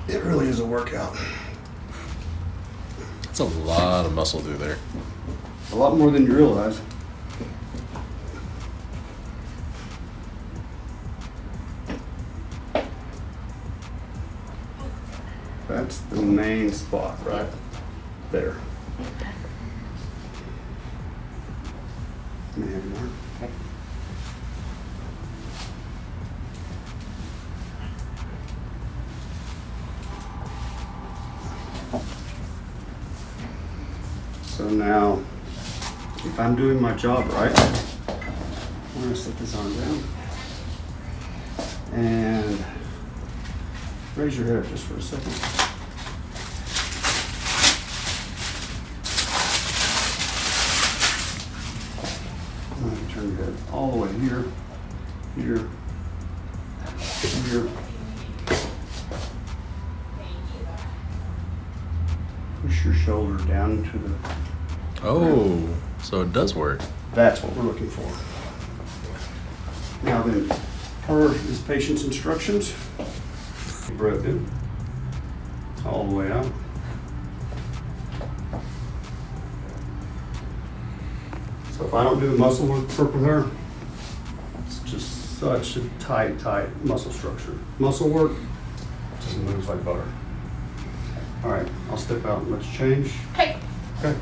It really is a workout. That's a lot of muscle through there. A lot more than you realize. That's the main spot right there. May I have more? So now, if I'm doing my job right, I'm gonna set this arm down and raise your head just for a second. I'm gonna turn your head all the way here, here, here. Push your shoulder down into the. Oh, so it does work. That's what we're looking for. Now then, per his patient's instructions, breath in, all the way out. So if I don't do the muscle work for her, it's just such a tight muscle structure. Muscle work just moves like butter. All right, I'll step out and let's change. Okay. Okay.